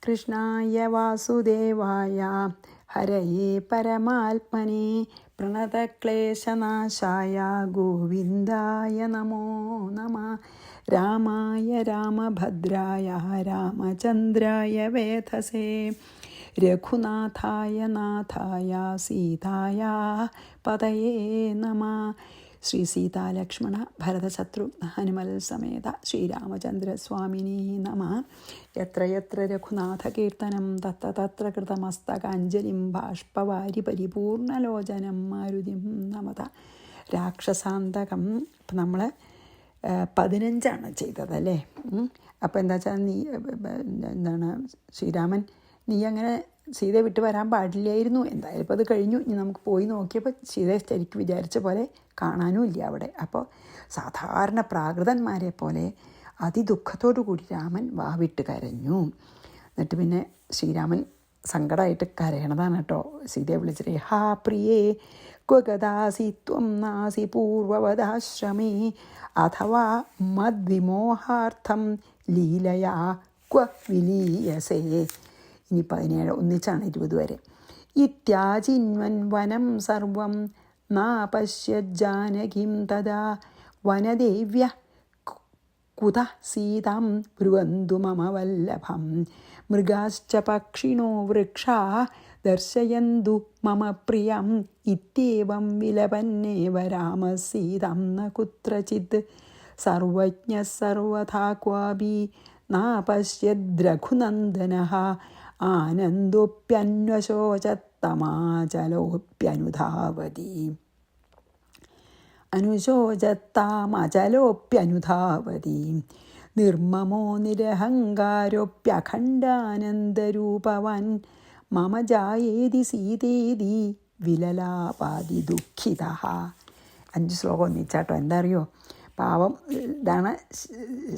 കൃഷ്ണായ വാസുദേവായ ഹരയേ പരമാത്മനെ പ്രണതക്ലേശനാശായ ഗോവിന്ദായ നമോ നമഃ. രാമായ രാമഭദ്രായ രാമചന്ദ്രായ വേധസേ രഘുനാഥായ നാഥായ സീതായ പതയേ നമഃ. ശ്രീ സീതാലക്ഷ്മണ ഭരതശത്രുഘ്ന ഹനുമൽ സമേത ശ്രീരാമചന്ദ്രസ്വാമിനേ നമഃ. യത്ര യത്ര രഘുനാഥകീർത്തനം തത്ര തത്ര കൃതമസ്തകാഞ്ജലിം ബാഷ്പവാരി പരിപൂർണലോചനം മാരുതിം നമത. രാക്ഷസാന്തകം ഇപ്പം നമ്മൾ 15 ചെയ്തതല്ലേ. അപ്പോൾ എന്താ വെച്ചാൽ എന്താണ് ശ്രീരാമൻ നീ അങ്ങനെ സീതയെ വിട്ട് വരാൻ പാടില്ലായിരുന്നു, എന്തായാലും ഇപ്പോൾ അത് കഴിഞ്ഞു, ഇനി നമുക്ക് പോയി നോക്കിയപ്പോൾ സീതയെ ശരിക്കും വിചാരിച്ച പോലെ കാണാനും ഇല്ല അവിടെ. അപ്പോൾ സാധാരണ പ്രാകൃതന്മാരെ പോലെ അതിദുഃഖത്തോടു കൂടി രാമൻ വാവിട്ട് കരഞ്ഞു. എന്നിട്ട് പിന്നെ ശ്രീരാമൻ സങ്കടമായിട്ട് കരയണതാണ് കേട്ടോ. സീതയെ വിളിച്ചിട്ട് ഹാ പ്രിയേ ക്വഗദാസി ത്വം നാസി പൂർവവദാശ്രമേ അഥവാ മദ്വിമോഹാർത്ഥം ലീലയാ ക്വ വിലീയസേ. ഇനി 17 ഒന്നിച്ചാണ് 20 വരെ. ഇത്യാജിന്വൻ വനം സർവം നാപശ്യജ്ജാനകീം തദാ വനദേവ്യ കുത സീതാം ബ്രുവന്തു മമ വല്ലഭം മൃഗാശ്ച പക്ഷിണോ വൃക്ഷാ ദർശയന്തു മമ പ്രിയം ഇത്യേവം വിലപന്നേവ രാമ സീതാം ന കുത്രചിത് സർവജ്ഞ സർവഥാ ക്വാപി നാപശ്യദ്രഘുനന്ദനഃ ആനന്ദോപ്യന്വശോചത്തമാചലോപ്യനുധാവതി അനുശോചത്താമചലോപ്യനുധാവതി നിർമ്മമോ നിരഹങ്കാരോപ്യഖണ്ഡാനന്ദരൂപവാൻ മമ ജായേതി സീതേതി വിലലാപാതി ദുഃഖിതഃ. 5 ശ്ലോകം ഒന്നിച്ചാട്ടോ. എന്താ അറിയോ, പാവം ഇതാണ്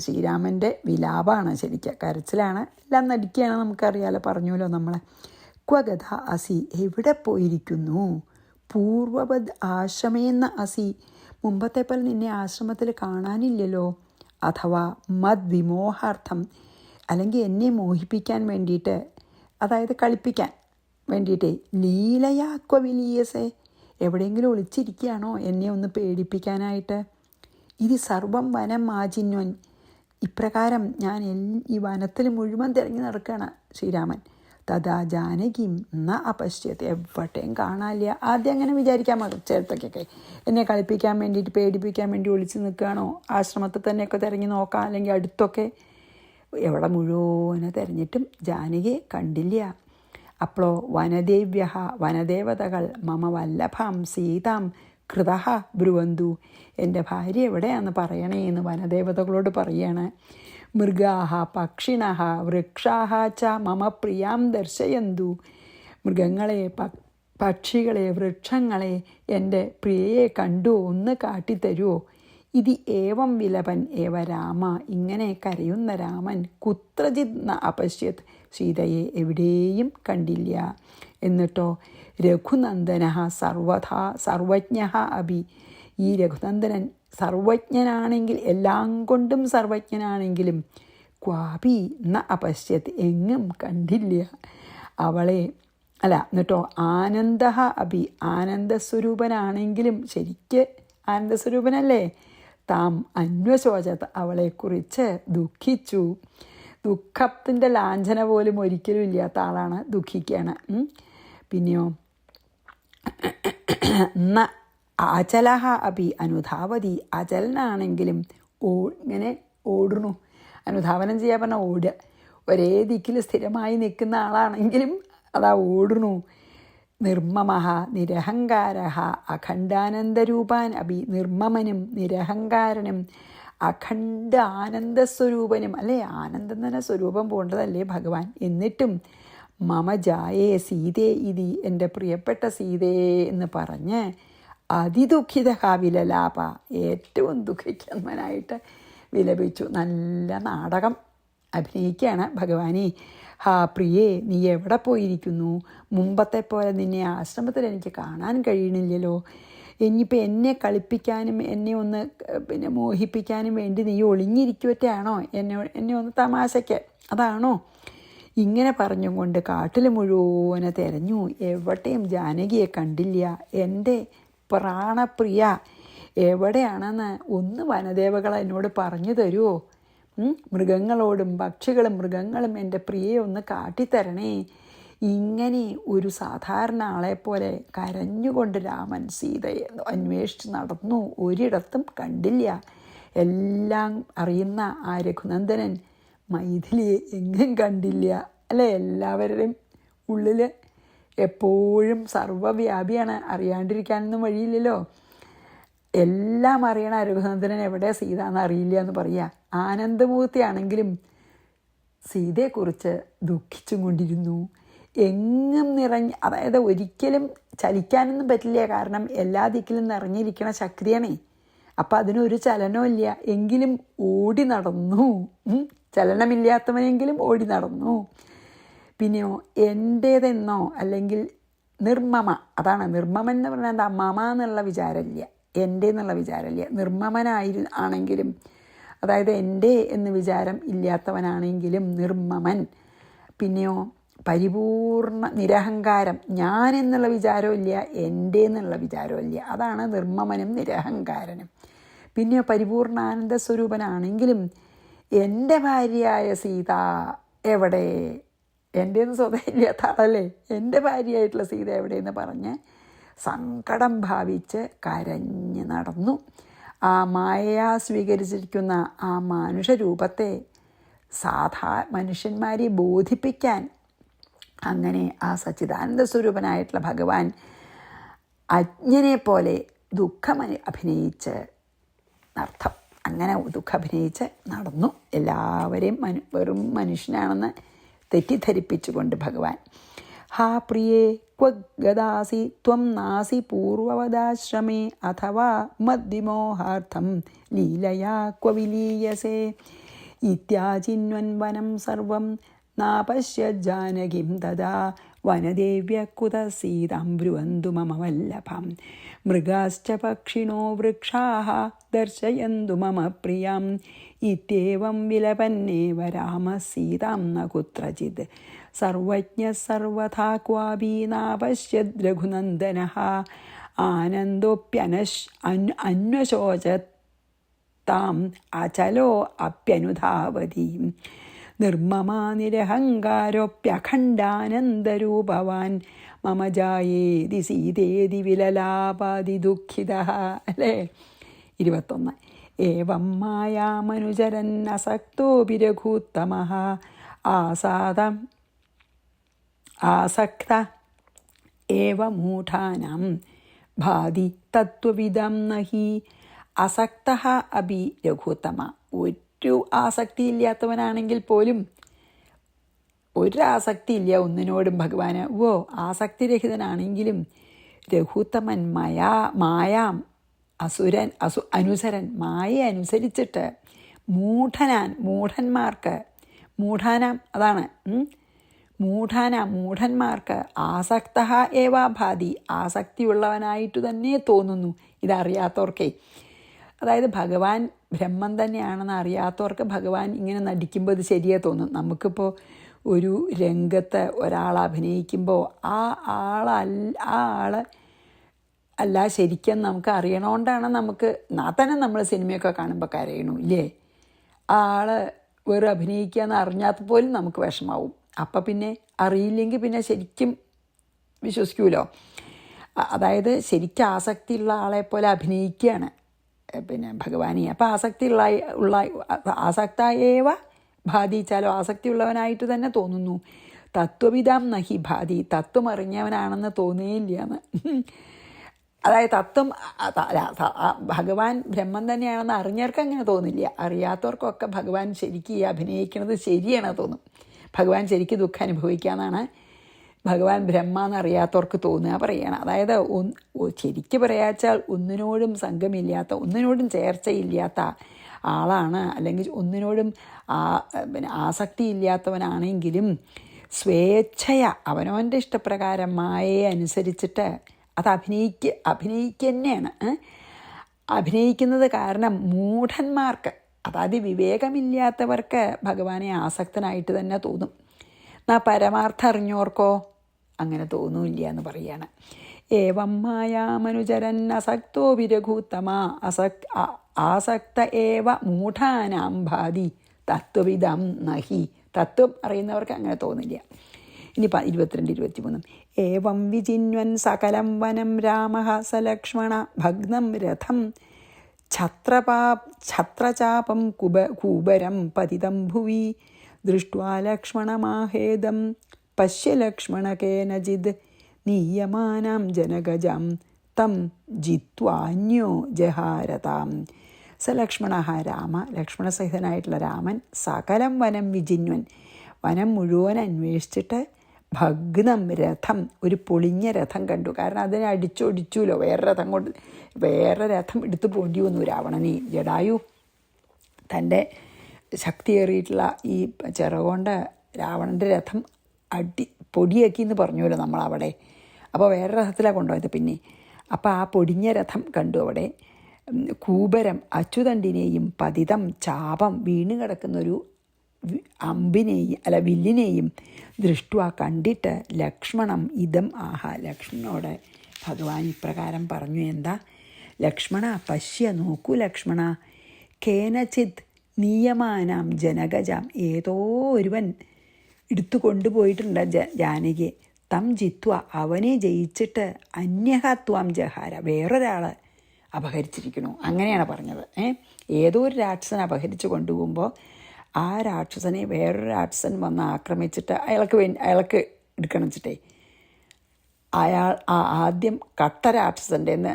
ശ്രീരാമൻ്റെ വിലാപമാണ്, ശരിക്കും കരച്ചിലാണ്, എല്ലാം നടിക്കുകയാണ്, നമുക്കറിയാലോ, പറഞ്ഞല്ലോ നമ്മളെ. ക്വഗത അസി, എവിടെ പോയിരിക്കുന്നു? പൂർവവത് ആശ്രമേന്ന അസി, മുമ്പത്തെ പോലെ നിന്നെ ആശ്രമത്തിൽ കാണാനില്ലല്ലോ. അഥവാ മദ്വിമോഹാർത്ഥം, അല്ലെങ്കിൽ എന്നെ മോഹിപ്പിക്കാൻ വേണ്ടിയിട്ട്, അതായത് കളിപ്പിക്കാൻ വേണ്ടിയിട്ട്, ലീലയാക്വ വിലീയസേ, എവിടെയെങ്കിലും ഒളിച്ചിരിക്കുകയാണോ എന്നെ ഒന്ന് പേടിപ്പിക്കാനായിട്ട്? ഇത് സർവം വനം ആജിന്വൻ, ഇപ്രകാരം ഞാൻ ഈ വനത്തിൽ മുഴുവൻ തിരഞ്ഞു നടക്കുകയാണ് ശ്രീരാമൻ. തഥാ ജാനകിം ന അപശ്യത്ത്, എവിടെയും കാണാനില്ല. ആദ്യം അങ്ങനെ വിചാരിക്കാൻ ചേർത്തൊക്കെ എന്നെ കളിപ്പിക്കാൻ വേണ്ടിയിട്ട്, പേടിപ്പിക്കാൻ വേണ്ടി ഒളിച്ച് നിൽക്കുകയാണോ, ആശ്രമത്തിൽ തന്നെയൊക്കെ തിരഞ്ഞു നോക്കാം, അല്ലെങ്കിൽ അടുത്തൊക്കെ. എവിടെ മുഴുവനെ തിരഞ്ഞിട്ടും ജാനകിയെ കണ്ടില്ല. അപ്പോഴോ വനദേവ്യ, വനദേവതകൾ മമ വല്ലഭാം സീതാം കൃതഃ ബ്രുവന്തു, എൻ്റെ ഭാര്യ എവിടെയാണെന്ന് പറയണേ എന്ന് വനദേവതകളോട് പറയാണ്. മൃഗാഹ പക്ഷിണഃ വൃക്ഷാഹ ച മമ പ്രിയാം ദർശയന്തു, മൃഗങ്ങളെ പക്ഷികളെ വൃക്ഷങ്ങളെ എൻ്റെ പ്രിയയെ കണ്ടു ഒന്ന് കാട്ടിത്തരുമോ? ഇത് ഏവം വിലപൻ ഏവ രാമ, ഇങ്ങനെ കരയുന്ന രാമൻ കുത്രചിത് ന അപശ്യത്, സീതയെ എവിടെയും കണ്ടില്ല. എന്നിട്ടോ രഘുനന്ദന സർവജ്ഞ അഭി, ഈ രഘുനന്ദനൻ സർവജ്ഞനാണെങ്കിൽ, എല്ലാം കൊണ്ടും സർവജ്ഞനാണെങ്കിലും ക്വാപി ന അപശ്യത്, എങ്ങും കണ്ടില്ല അവളെ. അല്ല, എന്നിട്ടോ ആനന്ദ അഭി, ആനന്ദസ്വരൂപനാണെങ്കിലും, ശരിക്ക് ആനന്ദസ്വരൂപനല്ലേ, താം അന്വശോചത്, അവളെക്കുറിച്ച് ദുഃഖിച്ചു. ദുഃഖത്തിൻ്റെ ലാഞ്ചന പോലും ഒരിക്കലും ഇല്ലാത്ത ആളാണ്, ദുഃഖിക്കുകയാണ്. പിന്നെയോ ന അചലഹ അഭി അനുധാവതി, അചലനാണെങ്കിലും ഇങ്ങനെ ഓടുന്നു. അനുധാവനം ചെയ്യാൻ പറഞ്ഞാൽ ഓടുക. ഒരേ ദിക്കിൽ സ്ഥിരമായി നിൽക്കുന്ന ആളാണെങ്കിലും അതാ ഓടുന്നു. നിർമ്മമഃ നിരഹങ്കാരഃ അഖണ്ഡാനന്ദരൂപാൻ അഭി, നിർമ്മമനും നിരഹങ്കാരനും അഖണ്ഡ ആനന്ദസ്വരൂപനും, അല്ലേ, ആനന്ദം തന്നെ സ്വരൂപം പോണ്ടതല്ലേ ഭഗവാൻ. എന്നിട്ടും മമ ജായേ സീതേ ഇതി, എൻ്റെ പ്രിയപ്പെട്ട സീതയെ എന്ന് പറഞ്ഞ് അതിദുഃഖിത വിലലാപ, ഏറ്റവും ദുഃഖിക്കുന്നവനായിട്ട് വിലപിച്ചു. നല്ല നാടകം അഭിനയിക്കുകയാണ് ഭഗവാനെ. ഹാ പ്രിയേ, നീ എവിടെ പോയിരിക്കുന്നു? മുമ്പത്തെ പോലെ നിന്നെ ആശ്രമത്തിൽ എനിക്ക് കാണാൻ കഴിയണില്ലല്ലോ. ഇനിയിപ്പോൾ എന്നെ കളിപ്പിക്കാനും എന്നെ ഒന്ന് മോഹിപ്പിക്കാനും വേണ്ടി നീ ഒളിഞ്ഞിരിക്കുവറ്റാണോ? എന്നെ ഒന്ന് തമാശയ്ക്ക്, അതാണോ? ഇങ്ങനെ പറഞ്ഞും കൊണ്ട് കാട്ടിൽ മുഴുവനെ തിരഞ്ഞു, എവിടെയും ജാനകിയെ കണ്ടില്ല. എൻ്റെ പ്രാണപ്രിയ എവിടെയാണെന്ന് ഒന്ന് വനദേവകൾ എന്നോട് പറഞ്ഞു തരുമോ? മൃഗങ്ങളോടും പക്ഷികളും മൃഗങ്ങളും എൻ്റെ പ്രിയയെ ഒന്ന് കാട്ടിത്തരണേ. ഇങ്ങനെ ഒരു സാധാരണ ആളെപ്പോലെ കരഞ്ഞുകൊണ്ട് രാമൻ സീതയെ അന്വേഷിച്ച് നടന്നു. ഒരിടത്തും കണ്ടില്ല. എല്ലാം അറിയുന്ന ആ രഘുനന്ദനൻ മൈഥിലിയെ എങ്ങും കണ്ടില്ല. അല്ലേ? എല്ലാവരുടെയും ഉള്ളിൽ എപ്പോഴും സർവ്വവ്യാപിയാണ്. അറിയാണ്ടിരിക്കാനൊന്നും വഴിയില്ലല്ലോ. എല്ലാം അറിയണ രഘുനന്ദനൻ എവിടെ സീത എന്ന് അറിയില്ല എന്ന് പറയുക. ആനന്ദമൂർത്തിയാണെങ്കിലും സീതയെക്കുറിച്ച് ദുഃഖിച്ചും കൊണ്ടിരുന്നു. എങ്ങും നിറഞ്ഞ്, അതായത് ഒരിക്കലും ചലിക്കാനൊന്നും പറ്റില്ല. കാരണം എല്ലാ ദിക്കിലും നിറഞ്ഞിരിക്കണ ശക്തിയാണേ. അപ്പം അതിനൊരു ചലനവും ഇല്ല. എങ്കിലും ഓടി നടന്നു. ചലനമില്ലാത്തവനെങ്കിലും ഓടി നടന്നു. പിന്നെയോ എൻ്റേതെന്നോ അല്ലെങ്കിൽ നിർമ്മമ, അതാണ് നിർമ്മമൻ എന്ന് പറഞ്ഞാൽ എന്താ? മമ എന്നുള്ള വിചാരമില്ല, എൻ്റെ എന്നുള്ള വിചാരമില്ല. ആണെങ്കിലും, അതായത് എൻ്റെ എന്ന് വിചാരം ഇല്ലാത്തവനാണെങ്കിലും നിർമ്മമൻ. പിന്നെയോ പരിപൂർണ നിരഹങ്കാരം, ഞാൻ എന്നുള്ള വിചാരമില്ല, എൻ്റെ എന്നുള്ള വിചാരമില്ല. അതാണ് നിർമ്മമനും നിരഹങ്കാരനും. പിന്നെയോ പരിപൂർണ ആനന്ദ സ്വരൂപനാണെങ്കിലും എൻ്റെ ഭാര്യയായ സീത എവിടെ? എൻ്റെന്ന് സ്വതം ഇല്ലാത്ത ആളല്ലേ, എൻ്റെ ഭാര്യയായിട്ടുള്ള സീത എവിടെയെന്ന് പറഞ്ഞ് സങ്കടം ഭാവിച്ച് കരഞ്ഞ് നടന്നു. ആ മായ സ്വീകരിച്ചിരിക്കുന്ന ആ മനുഷ്യരൂപത്തെ മനുഷ്യന്മാരെ ബോധിപ്പിക്കാൻ അങ്ങനെ ആ സച്ചിദാനന്ദ സ്വരൂപനായിട്ടുള്ള ഭഗവാൻ അജ്ഞനെ പോലെ അഭിനയിച്ച് നർത്ഥം അങ്ങനെ അഭിനയിച്ച് നടന്നു. എല്ലാവരെയും വെറും മനുഷ്യനാണെന്ന് തെറ്റിദ്ധരിപ്പിച്ചുകൊണ്ട് ഭഗവാൻ. ഹാ പ്രിയേ ക്വ ഗദാസി ത്വം നാസി പൂർവവദാശ്രമേ അഥവാ മദ്വിമോഹാർത്ഥം ലീലയാ ക്വ വിലീയസേ ഇത്യാചിന്വൻ സർവം നാപശ്യ ജാനകിം തദാ വനദേവ്യ കുത സീതാം ബ്രുവന്തു മമ വല്ലഭം മൃഗാശ്ച പക്ഷിണോ വൃക്ഷാഃ ദർശയന്തു മമ പ്രിയം ഇത്യേവം വിലപന്നേവ രാമ സീതാം ന കുത്രചിത് സർവജ്ഞ സർവഥാ ക്വാപി നാപശ്യത് രഘുനന്ദനഃ അന്വശോചത് താം അചലോ അപ്യനുധാവതി നിർമ്മമാ നിരഹങ്കാരോപ്യഖണ്ഡാനന്ദരൂപവാൻ മമ ജായേതി സീതേതി വിലലാപാതി ദുഃഖിതഃ. അല്ലേ? 21. ഏവം മായാമനുചരൻ അസക്തോപി രഘൂത്തമഃ ആസക്ത ഏവ മൂഢാനാം ഭാതി തത്വവിദം നഹി അസക്തഃ അപി രഘൂത്തമ. ഒരു ആസക്തിയില്ലാത്തവനാണെങ്കിൽ പോലും, ഒരാസക്തിയില്ല ഒന്നിനോടും ഭഗവാന്. ആസക്തിരഹിതനാണെങ്കിലും രഘുത്തമൻ മായാം അനുസരൻ, മായയെ അനുസരിച്ചിട്ട് മൂഢന്മാർക്ക് അതാണ് മൂഢന്മാർക്ക് ആസക്തഃ ഏവാ ഭാതി, ആസക്തിയുള്ളവനായിട്ട് തന്നെ തോന്നുന്നു. ഇതറിയാത്തവർക്കേ, അതായത് ഭഗവാൻ ബ്രഹ്മം തന്നെയാണെന്ന് അറിയാത്തവർക്ക് ഭഗവാൻ ഇങ്ങനെ നടിക്കുമ്പോൾ ഇത് ശരിയേ തോന്നും. നമുക്കിപ്പോൾ ഒരു രംഗത്ത് ഒരാൾ അഭിനയിക്കുമ്പോൾ ആ ആൾ അല്ല ശരിക്കും നമുക്ക് അറിയണോണ്ടാണ് നമുക്ക് തന്നെ നമ്മൾ സിനിമയൊക്കെ കാണുമ്പോൾ കരയണു ഇല്ലേ? ആ ആൾ വെറും അഭിനയിക്കുക എന്ന് അറിഞ്ഞാൽ പോലും നമുക്ക് വിഷമാവും. അപ്പം പിന്നെ അറിയില്ലെങ്കിൽ പിന്നെ ശരിക്കും വിശ്വസിക്കുമല്ലോ. അതായത് ശരിക്കും ആസക്തിയുള്ള ആളെപ്പോലെ അഭിനയിക്കുകയാണ് പിന്നെ ഭഗവാനെ. അപ്പം ആസക്തായേവ ഭാതിച്ചാലോ ആസക്തിയുള്ളവനായിട്ട് തന്നെ തോന്നുന്നു. തത്വവിദാം നഹി ഭാതി, തത്വം അറിഞ്ഞവനാണെന്ന് തോന്നുകയില്ല. അതായത് ഭഗവാൻ ബ്രഹ്മം തന്നെയാണെന്ന് അറിഞ്ഞവർക്ക് അങ്ങനെ തോന്നില്ല. അറിയാത്തവർക്കൊക്കെ ഭഗവാൻ ശരിക്കും ഈ അഭിനയിക്കുന്നത് ശരിയാണ് തോന്നും. ഭഗവാൻ ശരിക്കും ദുഃഖം അനുഭവിക്കാമെന്നാണ് ഭഗവാൻ ബ്രഹ്മ എന്നറിയാത്തവർക്ക് തോന്നുക പറയണം. അതായത് ശരിക്ക് പറയാച്ചാൽ ഒന്നിനോടും സംഘമില്ലാത്ത, ഒന്നിനോടും ചേർച്ചയില്ലാത്ത ആളാണ്, അല്ലെങ്കിൽ ഒന്നിനോടും ആസക്തി ഇല്ലാത്തവനാണെങ്കിലും സ്വേച്ഛയ അവനവൻ്റെ ഇഷ്ടപ്രകാരം മായയെ അനുസരിച്ചിട്ട് അത് അഭിനയിക്കുന്നതാണ്. അഭിനയിക്കുന്നത് കാരണം മൂഢന്മാർക്ക്, അതായത് വിവേകമില്ലാത്തവർക്ക് ഭഗവാനെ ആസക്തനായിട്ട് തന്നെ തോന്നും. എന്നാ പരമാർത്ഥം അറിഞ്ഞോർക്കോ അങ്ങനെ തോന്നൂല്ല എന്ന് പറയാണ്. ഏവം മായാമനുചരൻ അസക്തോ വിരഘൂത്തമ ആസക്ത ഏവ മൂഢാനാം ഭാതി തത്വവിധം നഹി. തത്വം അറിയുന്നവർക്ക് അങ്ങനെ തോന്നില്ല. ഇനി 22, 23. ഏവം വിചിന്വൻ സകലം വനം രാമ സലക്ഷ്മണ ഭഗ്നം രഥം ഛത്രചാപം കൂബരം പതിതം ഭുവി ദൃഷ്ട്വാ ലക്ഷ്മണമാഹേദം പശ്യ ലക്ഷ്മണ കേനചിത് നീയമാനാം ജനഗജം തം ജിത്വാന്യോ ജഹാരതാം. സലക്ഷ്മണ രാമ, ലക്ഷ്മണസഹിതനായിട്ടുള്ള രാമൻ സകലം വനം വിജിന്വൻ, വനം മുഴുവൻ അന്വേഷിച്ചിട്ട് ഭഗ്നം രഥം, ഒരു പൊളിഞ്ഞ രഥം കണ്ടു. കാരണം അതിനെ അടിച്ചൊടിച്ചുല്ലോ, വേറെ രഥം എടുത്തു പോണ്ടി വന്നു രാവണനെ. ജടായു തൻ്റെ ശക്തിയേറിയിട്ടുള്ള ഈ ചിറകൊണ്ട് രാവണൻ്റെ രഥം പൊടിയാക്കി എന്ന് പറഞ്ഞുവല്ലോ നമ്മളവിടെ. അപ്പോൾ വേറെ രഥത്തിലാണ് കൊണ്ടുപോയത് പിന്നെ. അപ്പോൾ ആ പൊടിഞ്ഞ രഥം കണ്ടു അവിടെ. കൂബരം അച്യുതണ്ടിനെയും പതിതം ചാപം വീണ് കിടക്കുന്നൊരു വില്ലിനെയും ദൃഷ്ടുവ കണ്ടിട്ട് ലക്ഷ്മണം ഇതം ആഹാ, ലക്ഷ്മണനോട് ഭഗവാൻ ഇപ്രകാരം പറഞ്ഞു. എന്താ? ലക്ഷ്മണ പശ്യ, നോക്കൂ ലക്ഷ്മണ, കേനചിത് നീയമാനാം ജനഗജാം, ഏതോ ഒരുവൻ എടുത്തു കൊണ്ടുപോയിട്ടുണ്ട് ജാനകിയെ. തം ജിത്വ, അവനെ ജയിച്ചിട്ട് അന്യഹത്വാം ജഹാര, വേറൊരാൾ അപഹരിച്ചിരിക്കണു. അങ്ങനെയാണ് പറഞ്ഞത്. ഏതോ ഒരു രാക്ഷസനെ അപഹരിച്ചു കൊണ്ടുപോകുമ്പോൾ ആ രാക്ഷസനെ വേറൊരു രാക്ഷസൻ വന്ന് ആക്രമിച്ചിട്ട് അയാൾക്ക് എടുക്കണം വെച്ചിട്ടേ ആദ്യം കട്ട രാക്ഷസൻ്റെ നിന്ന്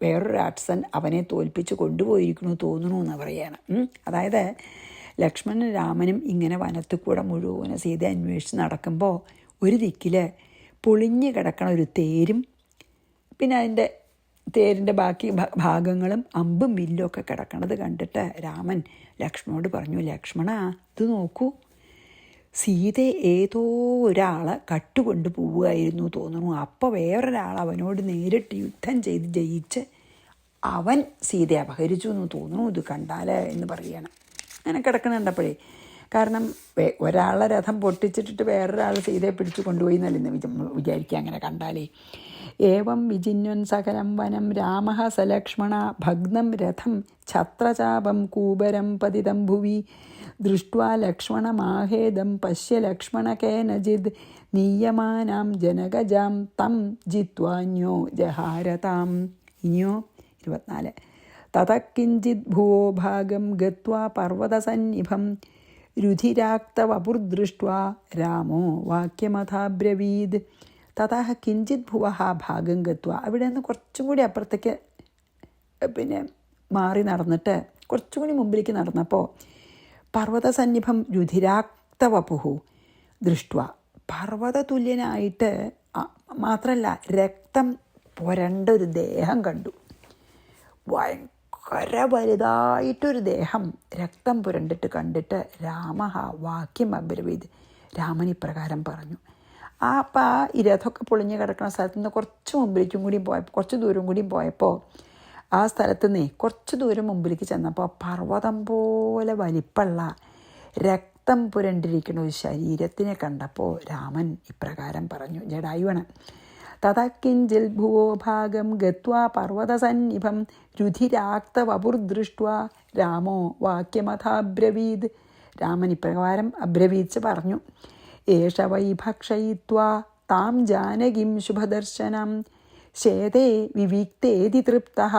വേറൊരു രാക്ഷസൻ അവനെ തോൽപ്പിച്ച് കൊണ്ടുപോയിരിക്കണു തോന്നണു എന്ന് പറയാണ്. അതായത് ലക്ഷ്മണനും രാമനും ഇങ്ങനെ വനത്തിൽ കൂടെ മുഴുവനും സീത അന്വേഷിച്ച് നടക്കുമ്പോൾ ഒരു ദിക്കിൽ പൊളിഞ്ഞു കിടക്കണ ഒരു തേരും പിന്നെ അതിൻ്റെ തേരിൻ്റെ ബാക്കി ഭാഗങ്ങളും അമ്പും വില്ലും ഒക്കെ കിടക്കണത് കണ്ടിട്ട് രാമൻ ലക്ഷ്മണനോട് പറഞ്ഞു, ലക്ഷ്മണ ഇത് നോക്കൂ, സീതയെ ഏതോ ഒരാൾ കട്ടുകൊണ്ട് പോവുകയായിരുന്നു തോന്നുന്നു. അപ്പോൾ വേറൊരാൾ അവനോട് നേരിട്ട് യുദ്ധം ചെയ്ത് ജയിച്ച് അവൻ സീതയെ അപഹരിച്ചു എന്ന് തോന്നുന്നു ഇത് കണ്ടാൽ എന്ന് പറയുകയാണ്. അങ്ങനെ കിടക്കണുണ്ടപ്പോഴേ, കാരണം ഒരാളെ രഥം പൊട്ടിച്ചിട്ടിട്ട് വേറൊരാൾ സീതയെ പിടിച്ചു കൊണ്ടുപോയി എന്നല്ലെന്ന് വിചാരിക്കുക അങ്ങനെ കണ്ടാലേ. ഏവം വിജിന്വൻ സകലം വനം രാമ സലക്ഷ്മണ ഭഗ്നം രഥം ഛത്രചാപം കൂബരം പതിതം ഭുവി ദൃഷ്ട്വാ ലക്ഷ്മണമാഹേദം പശ്യ ലക്ഷ്മണ കേനചിത് നീയമാനാം ജനഗജാം തം ജിത്വാന്യോ ജഹാരതാം. ഇനിയോ 24. തതക്കിഞ്ചിത് ഭുവോ ഭാഗം ഗത്വാ പർവ്വതസന്നിഭം രുധിരാക്തവപുർദൃഷ്ട്വാ രാമോ വാക്യമഥാബ്രവീത്. തഥാ കിഞ്ചിത് ഭുവഹ ഭാഗം ഗത്വ, അവിടെ നിന്ന് കുറച്ചും കൂടി അപ്പുറത്തേക്ക് പിന്നെ മാറി നടന്നിട്ട് കുറച്ചും കൂടി മുമ്പിലേക്ക് നടന്നപ്പോൾ പർവ്വതസന്നിഭം രുധിരാക്തവപുഹു ദൃഷ്ട്വ, പർവ്വത തുല്യനായിട്ട് മാത്രമല്ല രക്തം പുരണ്ടൊരു ദേഹം കണ്ടു. ഭയങ്കര വലുതായിട്ടൊരു ദേഹം രക്തം പുരണ്ടിട്ട് കണ്ടിട്ട് രാമ വാക്യം അബ്രവീത്, രാമൻ ഇപ്രകാരം പറഞ്ഞു. അപ്പം ആ രഥമൊക്കെ പൊളിഞ്ഞ് കിടക്കുന്ന സ്ഥലത്ത് നിന്ന് കുറച്ച് ദൂരം കൂടിയും പോയപ്പോൾ ആ സ്ഥലത്ത് നിന്നേ കുറച്ച് ദൂരം മുമ്പിലേക്ക് ചെന്നപ്പോൾ പർവ്വതം പോലെ വലിപ്പമുള്ള രക്തം പുരണ്ടിരിക്കുന്ന ഒരു ശരീരത്തിനെ കണ്ടപ്പോൾ രാമൻ ഇപ്രകാരം പറഞ്ഞു. ജടായുവാണ്. തതക്കിഞ്ചിൽ ഭുവോ ഭാഗം ഗത്വാ പർവ്വതസന്നിഭം രുധിരാക്തവപുർദൃഷ്ട്വാ രാമോ വാക്യമഥാബ്രവീത്. രാമൻ ഇപ്രകാരം അബ്രവീച്ച് പറഞ്ഞു. ഏഷ വൈ ഭക്ഷയിത്വാ താം ജാനകിം ശുഭദർശനം ശേതേ വിവിക്തേതി തൃപ്തഃ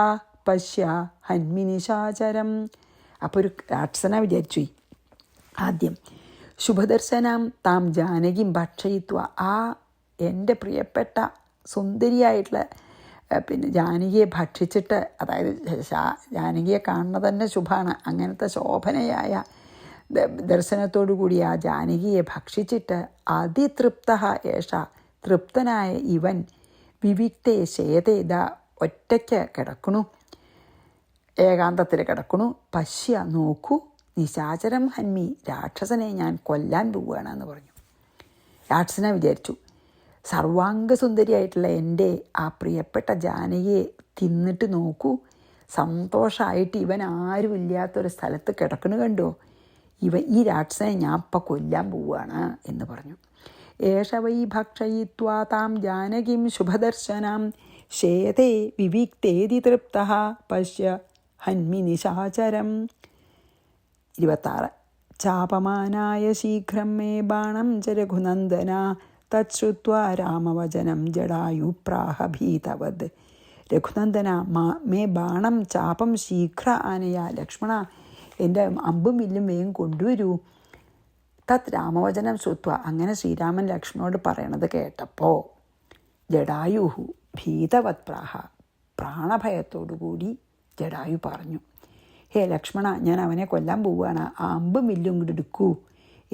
പശ്യ ഹന്മിനിശാചരം. അപ്പോൾ ഒരു രാക്ഷസന വിചാരിച്ചു ആദ്യം ശുഭദർശനം താം ജാനകിം ഭക്ഷയിത്വ, ആ എൻ്റെ പ്രിയപ്പെട്ട സുന്ദരിയായിട്ടുള്ള പിന്നെ ജാനകിയെ ഭക്ഷിച്ചിട്ട്, അതായത് ജാനകിയെ കാണുന്നത് തന്നെ ശുഭമാണ്, അങ്ങനത്തെ ശോഭനയായ ദർശനത്തോടു കൂടി ആ ജാനകിയെ ഭക്ഷിച്ചിട്ട് അതിതൃപ്ത ഏഷ, തൃപ്തനായ ഇവൻ വിവിക്തേ ശേതേത, ഒറ്റയ്ക്ക് കിടക്കണു, ഏകാന്തത്തിൽ കിടക്കണു. പശ്യ നോക്കൂ, നിശാചരം ഹന്മി, രാക്ഷസനെ ഞാൻ കൊല്ലാൻ പോവുകയാണ് എന്ന് പറഞ്ഞു. രാക്ഷസനെ വിചാരിച്ചു സർവാംഗസുന്ദരിയായിട്ടുള്ള എൻ്റെ ആ പ്രിയപ്പെട്ട ജാനകിയെ തിന്നിട്ട് നോക്കൂ, സന്തോഷമായിട്ട് ഇവൻ ആരുമില്ലാത്തൊരു സ്ഥലത്ത് കിടക്കണു കണ്ടോ, ഈ രാക്ഷസനെ ഞാൻ ഇപ്പം കൊല്ലാൻ പോവുകയാണ് എന്ന് പറഞ്ഞു. ഏഷ വൈ ഭക്ഷയിത്വാ താം ജാനകിം ശുഭദർശനാം ശേതേ വിവിക്തേതി തൃപ്തഃ പശ്യ ഹന്മി നിശാചരം. 26. ചാപമാനായ ശീഘ്രം മേ ബാണം ച രഘുനന്ദന തച്ഛ്രുത്വാ രാമവചനം ജടായു പ്രാഹ ഭീതവദ്. രഘുനന്ദന മേ ബാണം ചാപം ശീഘ്ര ആനയ. ലക്ഷ്മണ, എൻ്റെ അമ്പും വില്ലും വേഗം കൊണ്ടുവരൂ. തത് രാമവചനം ശ്രുത്വ. അങ്ങനെ ശ്രീരാമൻ ലക്ഷ്മണനോട് പറയണത് കേട്ടപ്പോൾ ജടായുഹു ഭീതവത് പ്രാഹ. പ്രാണഭയത്തോടുകൂടി ജടായു പറഞ്ഞു, ഹേ ലക്ഷ്മണ, ഞാൻ അവനെ കൊല്ലാൻ പോവുകയാണ്, ആ അമ്പും വില്ലും ഇങ്ങോട്ട് എടുക്കൂ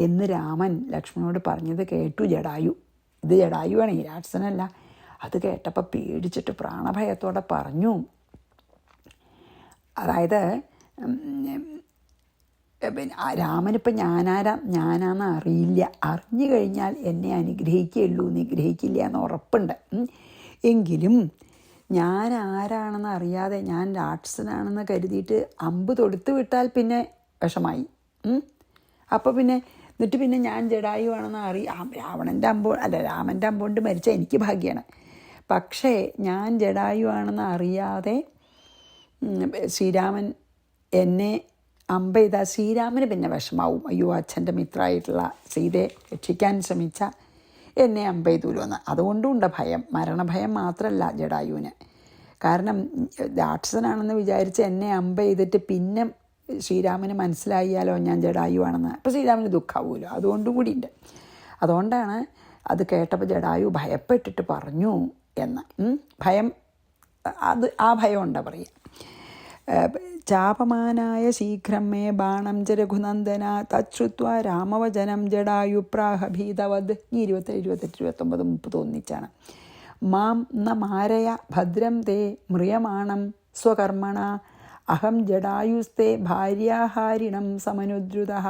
എന്ന് രാമൻ ലക്ഷ്മണനോട് പറഞ്ഞത് കേട്ടു ജടായു. ഇത് ജടായുവാണ്, ഈ രാക്ഷസനല്ല. അത് കേട്ടപ്പോൾ പേടിച്ചിട്ട് പ്രാണഭയത്തോടെ പറഞ്ഞു. അതായത് രാമനിപ്പം ഞാനാന്ന് അറിയില്ല, അറിഞ്ഞു കഴിഞ്ഞാൽ എന്നെ അനുഗ്രഹിക്കുകയുള്ളൂ, നിഗ്രഹിക്കില്ല എന്ന് ഉറപ്പുണ്ട്. എങ്കിലും ഞാൻ ആരാണെന്ന് അറിയാതെ ഞാൻ രാക്ഷസനാണെന്ന് കരുതിയിട്ട് അമ്പ് തൊടുത്ത് വിട്ടാൽ പിന്നെ വിഷമായി. അപ്പോൾ എന്നിട്ട് പിന്നെ ഞാൻ ജടായുവാണെന്ന് രാമൻ്റെ അമ്പുകൊണ്ട് മരിച്ച എനിക്ക് ഭാഗ്യമാണ്. പക്ഷേ ഞാൻ ജടായുവാണെന്ന് അറിയാതെ ശ്രീരാമൻ എന്നെ അമ്പ ചെയ്താൽ ശ്രീരാമന് പിന്നെ വിഷമാവും. അയ്യോ, അച്ഛൻ്റെ മിത്രമായിട്ടുള്ള സീതയെ രക്ഷിക്കാൻ ശ്രമിച്ച എന്നെ അമ്പ ചെയ്തൂലോ എന്ന്. അതുകൊണ്ടുമുണ്ട് ഭയം. മരണഭയം മാത്രമല്ല ജടായുവിന്. കാരണം രാക്ഷസനാണെന്ന് വിചാരിച്ച് എന്നെ അമ്പ ചെയ്തിട്ട് പിന്നെ ശ്രീരാമന് മനസ്സിലായാലോ ഞാൻ ജടായുവാണെന്ന്, അപ്പോൾ ശ്രീരാമന് ദുഃഖമാവുമല്ലോ. അതുകൊണ്ടും കൂടിയുണ്ട്. അതുകൊണ്ടാണ് അത് കേട്ടപ്പോൾ ജടായു ഭയപ്പെട്ടിട്ട് പറഞ്ഞു എന്ന്. ഭയം, ആ ഭയം ഉണ്ടാ പറയുക. ചാപമാനായ ശീഘ്രം മേ ബാണം ച രഘുനന്ദന തച്ഛ്രുത്വാ രാമവചനം ജടായു പ്രാഹ ഭീതവദ്. 27, 28, 29, 30 ഒന്നിച്ചാണ്. മാം ന മാരയ ഭദ്രം തേ മ്രിയമാണം സ്വകർമ്മണ അഹം ജടായുസ്തേ ഭാര്യാഹാരിണം സമനുദ്രുതഃ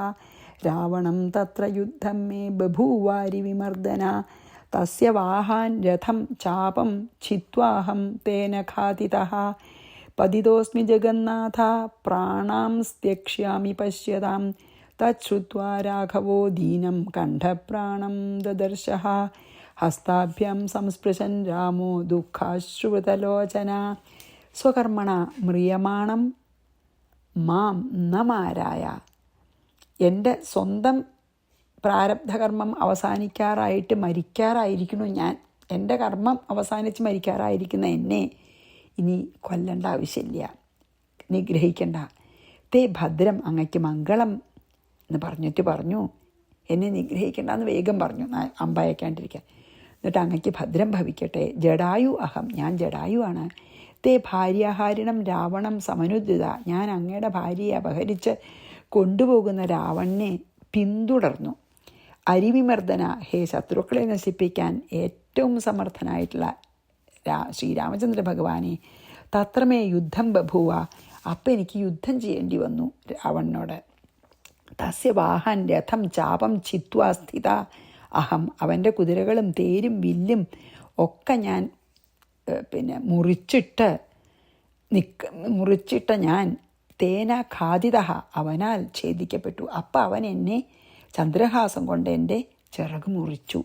രാവണം തത്ര യുദ്ധം മേ ബഭൂവാരി വിമർദന തസ്യ വാഹാൻ രഥം ചാപം ഛിത്വാഹം തേന ഘാതിതഃ പതിതോസ്മി ജഗന്നാഥ പ്രാണാംസ്ത്യക്ഷ്യാമി പശ്യതാം തച്ഛ്രുത്വാ രാഘവോ ദീനം കണ്ഠപ്രാണം ദദർശഃ ഹസ്താഭ്യാം സംസ്പൃശൻ രാമോ ദുഃഖാശ്രുതലോചന സ്വകർമ്മണ മ്രിയമാണം മാം നമാരായ. എൻ്റെ സ്വന്തം പ്രാരബ്ധകർമ്മം അവസാനിക്കാറായിട്ട് മരിക്കാറായിരിക്കുന്നു ഞാൻ. എൻ്റെ കർമ്മം അവസാനിച്ച് മരിക്കാറായിരിക്കുന്ന എന്നെ ഇനി കൊല്ലണ്ട ആവശ്യമില്ല, നിഗ്രഹിക്കണ്ട. തേ ഭദ്രം, അങ്ങയ്ക്ക് മംഗളം എന്ന് പറഞ്ഞിട്ട് പറഞ്ഞു, എന്നെ നിഗ്രഹിക്കേണ്ട എന്ന് വേഗം പറഞ്ഞു, അമ്പയക്കാണ്ടിരിക്കാൻ. എന്നിട്ട് അങ്ങയ്ക്ക് ഭദ്രം ഭവിക്കട്ടെ. ജടായു അഹം, ഞാൻ ജടായുവാണ്. തേ ഭാര്യാഹാരിണം രാവണം സമനുദ്ധിത, ഞാൻ അങ്ങയുടെ ഭാര്യയെ അപഹരിച്ച് കൊണ്ടുപോകുന്ന രാവണനെ പിന്തുടർന്നു. അരിവിമർദ്ദന, ഹേ ശത്രുക്കളെ നശിപ്പിക്കാൻ ഏറ്റവും സമർത്ഥനായിട്ടുള്ള ശ്രീരാമചന്ദ്ര ഭഗവാനെ തത്രമേ യുദ്ധം ബഭൂവ, അപ്പം എനിക്ക് യുദ്ധം ചെയ്യേണ്ടി വന്നു രാവണനോട്. തസ്യ വാഹൻ രഥം ചാപം ഛിത്വാ സ്ഥിത അഹം, അവൻ്റെ കുതിരകളും തേരും വില്ലും ഒക്കെ ഞാൻ മുറിച്ചിട്ട ഞാൻ തേന ഖാദിത, അവനാൽ ഛേദിക്കപ്പെട്ടു. അപ്പം അവൻ എന്നെ ചന്ദ്രഹാസം കൊണ്ട് എൻ്റെ ചിറക് മുറിച്ചു.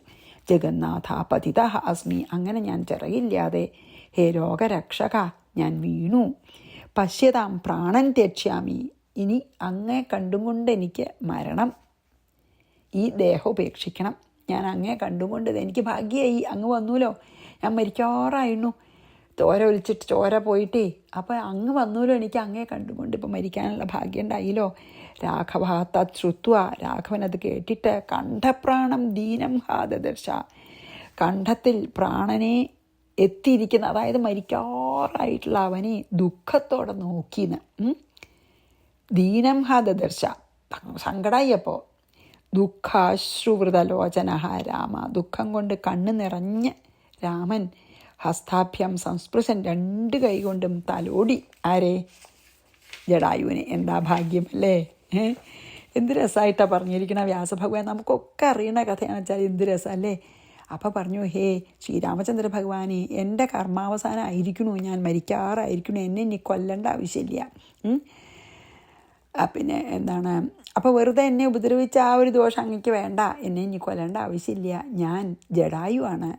ജഗന്നാഥ പതിത അസ്മി, അങ്ങനെ ഞാൻ ചിറകില്ലാതെ ഹേ രോഗരക്ഷക ഞാൻ വീണു. പശ്യതാം പ്രാണൻ ത്യക്ഷ്യാമി, ഇനി അങ്ങേ കണ്ടും കൊണ്ട് എനിക്ക് മരണം, ഈ ദേഹം ഉപേക്ഷിക്കണം. ഞാൻ അങ്ങേ കണ്ടും കൊണ്ട് എനിക്ക് ഭാഗ്യമായി, അങ്ങ് വന്നൂലോ. ഞാൻ മരിക്കാറായിരുന്നു, ചോര ഒലിച്ചിട്ട് ചോര പോയിട്ടേ. അപ്പോൾ അങ്ങ് വന്നൂലോ, എനിക്ക് അങ്ങേ കണ്ടുകൊണ്ട് ഇപ്പം മരിക്കാനുള്ള ഭാഗ്യം ഉണ്ടായില്ലോ. രാഘവ തശ്രുത്വ, രാഘവൻ അത് കേട്ടിട്ട് കണ്ഠപ്രാണം ദീനം ഹാദദർശ, കണ്ഠത്തിൽ പ്രാണനെ എത്തിയിരിക്കുന്ന, അതായത് മരിക്കാറായിട്ടുള്ള അവനെ ദുഃഖത്തോടെ നോക്കിന്ന്. ദീനം ഹാദദർശ, സങ്കടമായി. അപ്പോൾ ദുഃഖാശ്രുവൃതലോചന രാമ, ദുഃഖം കൊണ്ട് കണ്ണ് നിറഞ്ഞ് രാമൻ ഹസ്താഭ്യം സംസ്പൃശൻ, 2 കൈ കൊണ്ടും തലോടി. ആരെ? ജടായുവിനെ. എന്താ ഭാഗ്യം അല്ലേ! എന്ത് രസമായിട്ടാണ് പറഞ്ഞിരിക്കണ വ്യാസഭഗവാൻ. നമുക്കൊക്കെ അറിയണ കഥയാണെന്ന് വെച്ചാൽ എന്ത് രസമല്ലേ. അപ്പോൾ പറഞ്ഞു, ഹേ ശ്രീരാമചന്ദ്ര ഭഗവാനെ, എൻ്റെ കർമാവസാനം ആയിരിക്കണു, ഞാൻ മരിക്കാറായിരിക്കണു, എന്നെ ഇനി കൊല്ലേണ്ട ആവശ്യമില്ല. പിന്നെ എന്താണ്, അപ്പോൾ വെറുതെ എന്നെ ഉപദ്രവിച്ച ആ ഒരു ദോഷം അങ്ങയ്ക്ക് വേണ്ട, എന്നെ ഇനി കൊല്ലേണ്ട ആവശ്യമില്ല, ഞാൻ ജടായുവാണ്,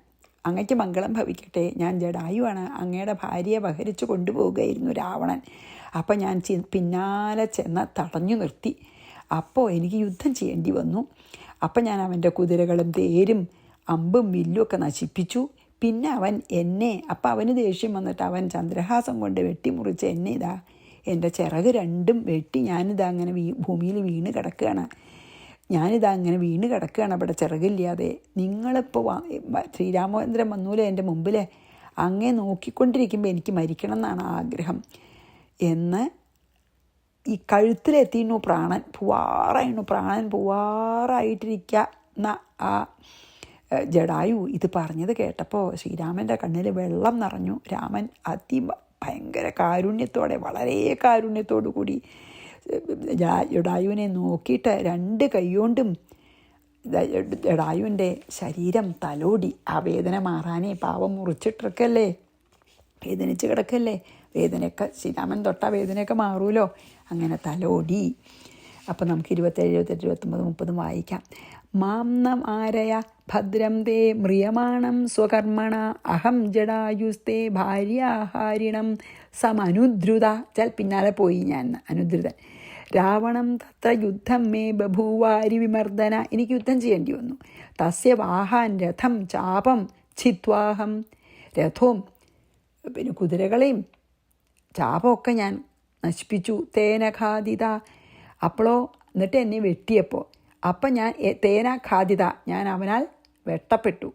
അങ്ങയ്ക്ക് മംഗളം ഭവിക്കട്ടെ, ഞാൻ ജടായുവാണ്, അങ്ങയുടെ ഭാര്യയെ അപഹരിച്ച് കൊണ്ടുപോവുകയായിരുന്നു രാവണൻ. അപ്പം ഞാൻ പിന്നാലെ ചെന്ന് തടഞ്ഞു നിർത്തി. അപ്പോൾ എനിക്ക് യുദ്ധം ചെയ്യേണ്ടി വന്നു. അപ്പം ഞാൻ അവൻ്റെ കുതിരകളും തേരും അമ്പും വില്ലും ഒക്കെ നശിപ്പിച്ചു. പിന്നെ അവൻ എന്നെ, അപ്പം അവന് ദേഷ്യം വന്നിട്ട് അവൻ ചന്ദ്രഹാസം കൊണ്ട് വെട്ടിമുറിച്ച് എന്നെ ഇതാ എൻ്റെ ചിറക് രണ്ടും വെട്ടി ഞാനിതാ അങ്ങനെ ഭൂമിയിൽ വീണ് കിടക്കുകയാണ്. അങ്ങനെ വീണ് കിടക്കുകയാണ് അവിടെ ചിറകില്ലാതെ. നിങ്ങളിപ്പോൾ ശ്രീരാമചന്ദ്രൻ വന്നൂലെ എൻ്റെ മുമ്പിൽ, അങ്ങേ നോക്കിക്കൊണ്ടിരിക്കുമ്പോൾ എനിക്ക് മരിക്കണം എന്നാണ് ആഗ്രഹം എന്ന് ഈ കഴുത്തിലെത്തിയിരുന്നു പ്രാണൻ. പ്രാണൻ പോവാറായിട്ടിരിക്കുന്ന ആ ജടായു ഇത് പറഞ്ഞത് കേട്ടപ്പോൾ ശ്രീരാമൻ്റെ കണ്ണിൽ വെള്ളം നിറഞ്ഞു. രാമൻ ഭയങ്കര കാരുണ്യത്തോടെ, വളരെ കാരുണ്യത്തോടു കൂടി ജടായുവിനെ നോക്കിയിട്ട് 2 കൈകൊണ്ടും ജടായുവിൻ്റെ ശരീരം തലോടി. ആ വേദന മാറാനേ, പാവം മുറിച്ചിട്ടിരിക്കല്ലേ, വേദനിച്ച് കിടക്കല്ലേ, വേദനയൊക്കെ ശ്രീരാമൻ തൊട്ട വേദനയൊക്കെ മാറുമല്ലോ, അങ്ങനെ തലോടി. അപ്പം നമുക്ക് 27, 28, 29, 30 വായിക്കാം. മാംനം ആരയ ഭദ്രം തേ മ്രിയമാണം സ്വകർമ്മണ അഹം ജടായുസ്തേ ഭാര്യാഹാരിണം സമനുദ്രുത. പിന്നാലെ പോയി ഞാൻ, അനുദ്രുതൻ. രാവണം തത്ര യുദ്ധം മേ ബഭൂവാരി വിമർദ്ദന. എനിക്ക് യുദ്ധം ചെയ്യേണ്ടി വന്നു. തസ്യ വാഹാൻ രഥം ചാപം ഛിത്വാഹം. രഥവും പിന്നെ കുതിരകളെയും ചാപമൊക്കെ ഞാൻ നശിപ്പിച്ചു. തേനഘാതിത. അപ്പോഴോ എന്നിട്ട് എന്നെ വെട്ടിയപ്പോൾ, അപ്പം ഞാൻ തേനഘാതിത, ഞാൻ അവനാൽ വെട്ടപ്പെട്ടു,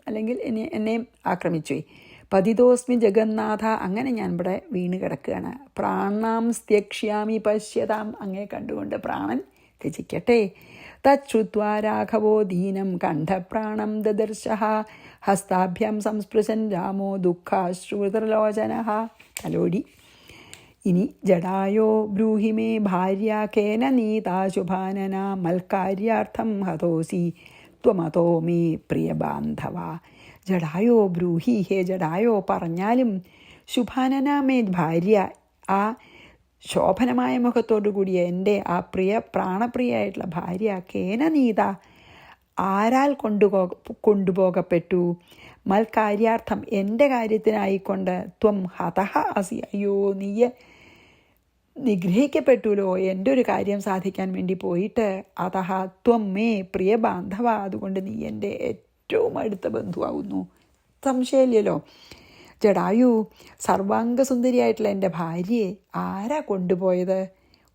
അല്ലെങ്കിൽ എന്നെയും ആക്രമിച്ചു. പതിതോസ്മി ജഗന്നാഥ. അങ്ങനെ ഞാൻ ഇവിടെ വീണ് കിടക്കുകയാണ്. പ്രാണാം സ്ത്യക്ഷ്യാമി പശ്യതാം. അങ്ങേ കണ്ടുകൊണ്ട് പ്രാണൻ ത്യജിക്കട്ടെ. തച്ഛുത്വാ രാഘവോ ദീനം കണ്ഠപ്രാണം ദദർശഃ. ഹസ്താഭ്യാം സംസ്പൃശൻ രാമോ ദുഃഖാശ്രുതലോചന. തലോടി. ഇനി ജടായോ ബ്രൂഹി മേ ഭാര്യ കേന നീതാ ശുഭാനന മൽക്കാര്യാർത്ഥം ഹതോസി ത്വമതോ മേ പ്രിയബാന്ധവ. ജടായോ ബ്രൂഹി, ഹേ ജടായോ പറഞ്ഞാലും, ശുഭാനന മേ ഭാര്യ, ആ ശോഭനമായ മുഖത്തോടു കൂടിയ എൻ്റെ ആ പ്രാണപ്രിയായിട്ടുള്ള ഭാര്യ, കേന നീത, ആരാൽ കൊണ്ടുപോകപ്പെട്ടു, മൽക്കാര്യാർത്ഥം എൻ്റെ കാര്യത്തിനായിക്കൊണ്ട്, ത്വം ഹതഃ അസി, അയ്യോ നീയെ നിഗ്രഹിക്കപ്പെട്ടുല്ലോ എൻ്റെ ഒരു കാര്യം സാധിക്കാൻ വേണ്ടി പോയിട്ട്. അതഃ ത്വം മേ പ്രിയ ബാന്ധവ, അതുകൊണ്ട് നീ എൻ്റെ ഏറ്റവും അടുത്ത ബന്ധുവാകുന്നു, സംശയമില്ലല്ലോ. ജടായു, സർവാംഗസുന്ദരിയായിട്ടുള്ള എൻ്റെ ഭാര്യയെ ആരാ കൊണ്ടുപോയത്?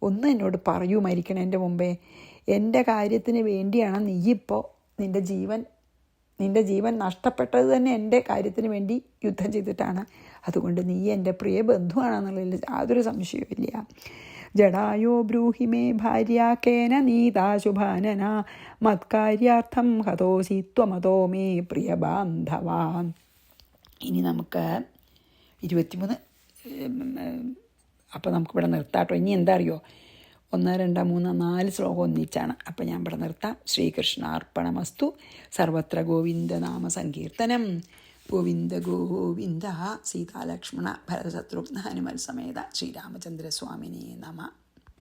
ഒന്ന് എന്നോട് പറയൂ, മരിക്കണേൻ്റെ മുമ്പേ. എൻ്റെ കാര്യത്തിന് വേണ്ടിയാണ് നീയിപ്പോൾ നിൻ്റെ ജീവൻ നഷ്ടപ്പെട്ടത് തന്നെ എൻ്റെ കാര്യത്തിന് വേണ്ടി യുദ്ധം ചെയ്തിട്ടാണ്. അതുകൊണ്ട് നീ എൻ്റെ പ്രിയ ബന്ധുവാണെന്നുള്ളതിൽ യാതൊരു സംശയവുമില്ല. ജടായോ ബ്രൂഹി മേ ഭാര്യ കേന നീതാ ശുഭാനന മത്കാര്യാർത്ഥം ഹതോസി ത്വമതോ മേ പ്രിയ ബാന്ധവാൻ. ഇനി നമുക്ക് 23. അപ്പോൾ നമുക്കിവിടെ നിർത്താട്ടോ. ഇനി എന്താ അറിയോ, 1, 2, 3, 4 ശ്ലോകം ഒന്നിച്ചാണ്. അപ്പം ഞാൻ ഇവിടെ നിർത്താം. ശ്രീകൃഷ്ണാർപ്പണമസ്തു. സർവത്ര ഗോവിന്ദനാമ സങ്കീർത്തനം. ഗോവിന്ദ ഗോവിന്ദ. സീതാലക്ഷ്മണ ഭരതശത്രുഘ്ന ഹനുമൽ സമേത ശ്രീരാമചന്ദ്രസ്വാമിനേ നമഃ.